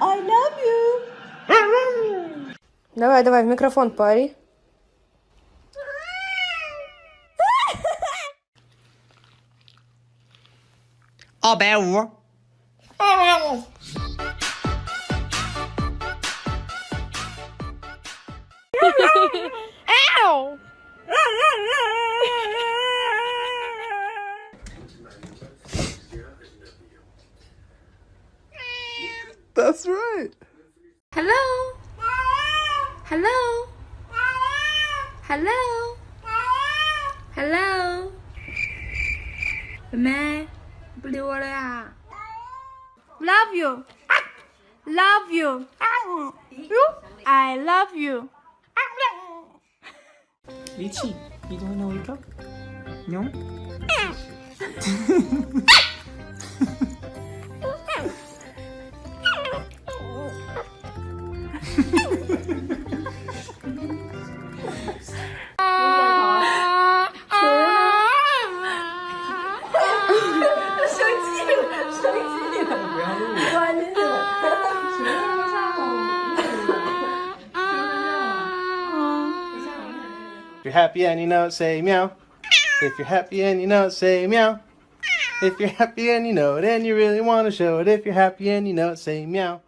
I love you. Давай, давай, в микрофон пари. Обеу. Ow! That's right. Hello? Hello? Hello? Hello? 妹妹，不理我了呀 ？Love you, love you, I love you. 李琦 you don't wanna wake up? No? If you're happy and you know it, say meow. If you're happy and you know it, say meow. If you're happy and you know it and you really want to show it, if you're happy and you know it, say meow.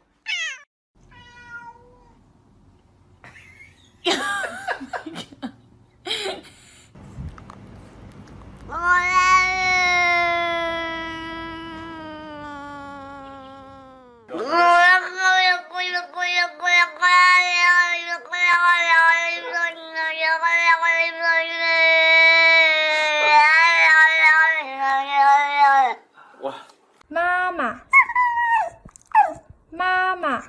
Mama.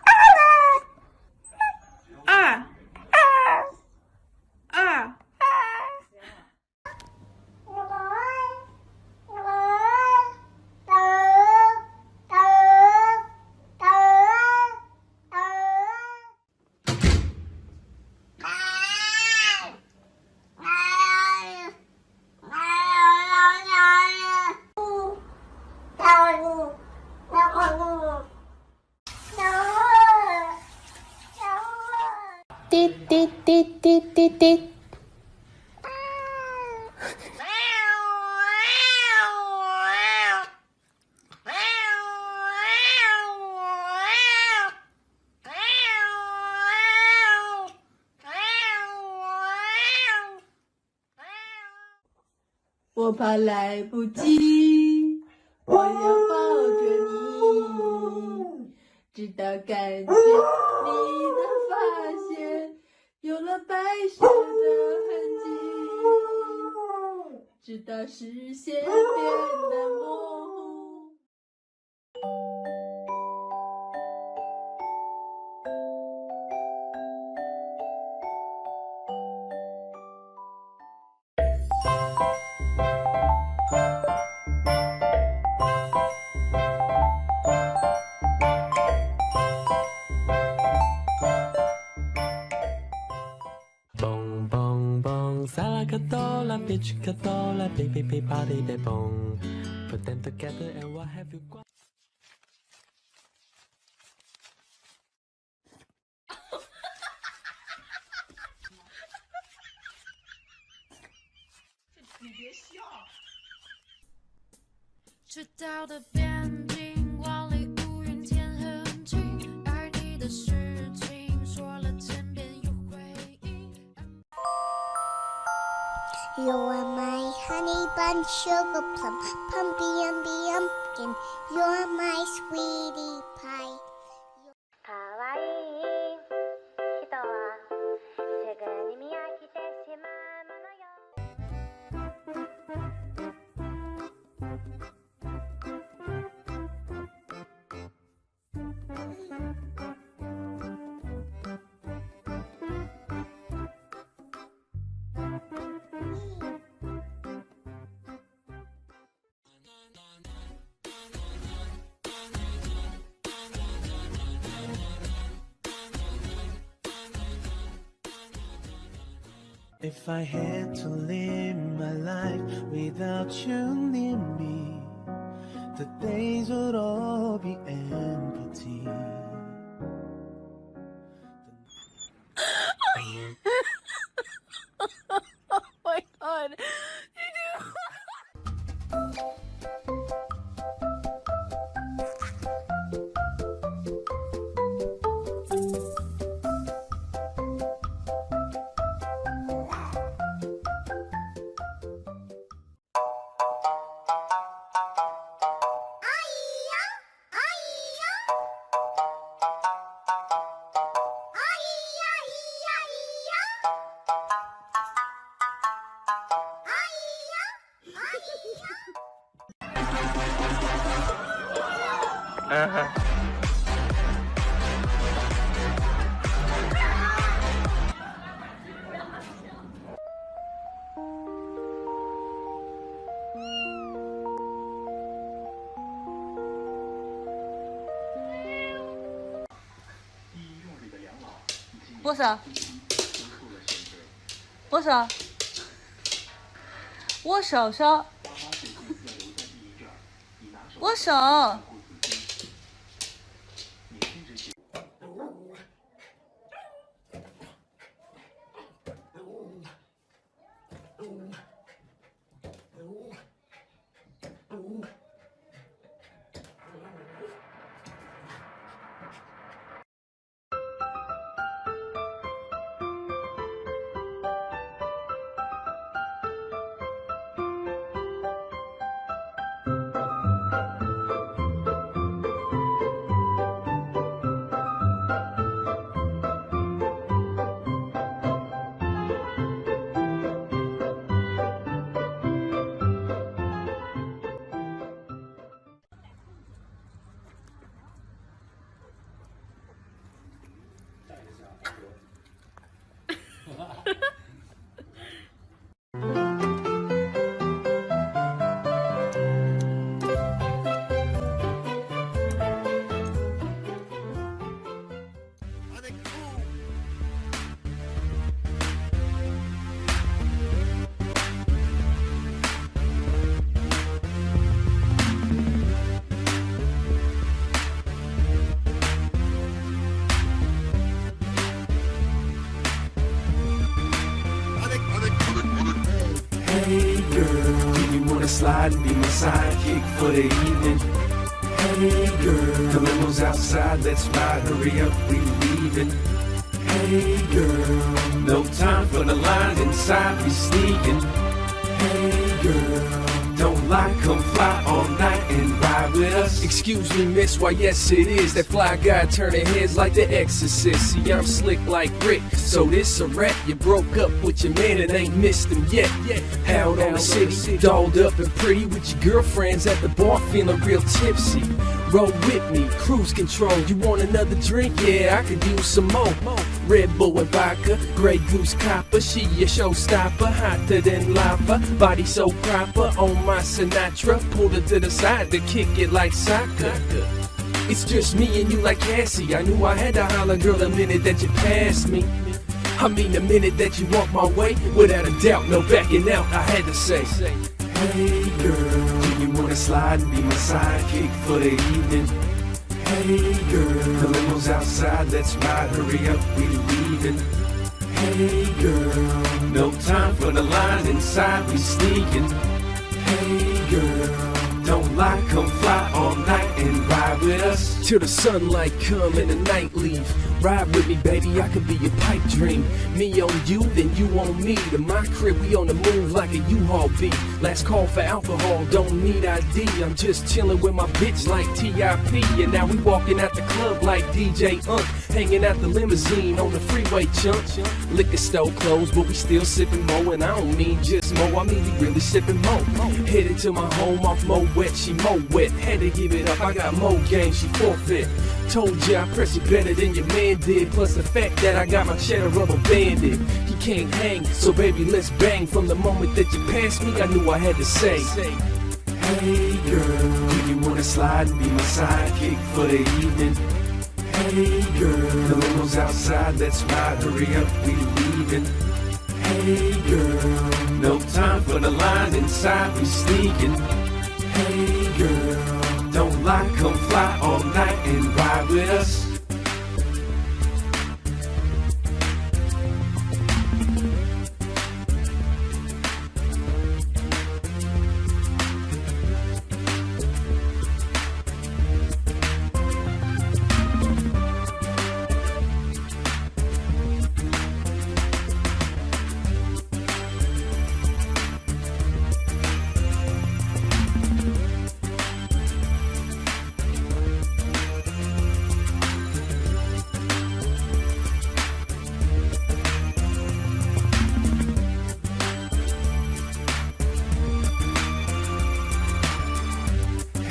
Tiet, tiet, tiet, tiet, tiet, tiet.我怕来不及，我要抱着你，直到感觉你的发线有了白雪的痕迹，直到视线变得模糊。蹦蹦蹦，萨拉卡多拉，别去卡多拉，别别别把你别蹦。Put them together and what have you got？ 你别笑。赤道的边境，万里无云天很近，爱你的事情说了千遍又回忆。You are my honey bun, sugar plum, pumpy umby umpkin. You're my sweetie pie. 可愛い人はすぐに見飽きてしまうものよ。If I had to live my life without you near me, the days would all be empty. 握手，握手，握手手，握手。Hey girl, do you wanna slide and be my sidekick for the evening? Hey girl, the limo's outside, let's ride, hurry up, we leaving. Hey girl, no time for the line inside, we sneaking. Hey girl, don't lie, come fly all night and ride with us. Excuse me, miss, why yes it is. That fly guy turning heads like the exorcist. See, I'm slick like Rick, so this a rap. You broke up with your man and ain't missed him yet. Out on the city, dolled up and pretty, with your girlfriends at the bar feeling real tipsy. Roll with me, cruise control. You want another drink? Yeah, I could use some more. Red Bull and vodka, Grey Goose copper. She a showstopper, hotter than lava. Body so proper, on my Sinatra. Pulled her to the side to kick it like soccer. It's just me and you like Cassie. I knew I had to holler, girl, the minute that you passed me. I mean, the minute that you walked my way, without a doubt, no backing out, I had to say. Hey girl, do you wanna slide and be my sidekick for the evening? Hey girl, the limo's outside, let's ride, hurry up, we leaving. Hey girl, no time for the line inside, we sneaking. Hey girl, don't lie, come fly all night and ride with us. Till the sunlight come and the night leave. Ride with me, baby, I could be your pipe dream. Me on you, then you on me. To my crib, we on the move like a U-Haul beat. Last call for alcohol, don't need ID. I'm just chilling with my bitch like TIP. And now we walking out the club like DJ Unk. Hanging out the limousine on the freeway, chunk. Liquor store closed, but we still sipping mo. And I don't mean just mo, I mean we really sipping mo. Headed to my home off Mo Wet, she Mo Wet. Had to give it up, I got Mo game, she forfeit. Told you I press you better than your man did. Plus the fact that I got my cheddar rubber banded. He can't hang, so baby let's bang. From the moment that you passed me, I knew I had to say. Hey girl, do you wanna slide and be my sidekick for the evening? Hey girl, the limo's outside, let's ride, hurry up, we leaving. Hey girl, no time for the line inside, we sneaking. Hey girl, don't lie, come fly all night and ride with us.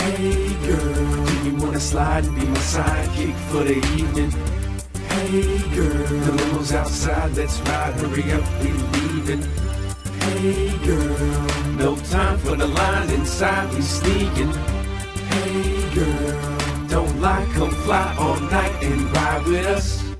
Hey girl, do you wanna slide and be my sidekick for the evening? Hey girl, the limo's outside, let's ride, hurry up, we leaving. Hey girl, no time for the line inside, we sneaking. Hey girl, don't lie, come fly all night and ride with us.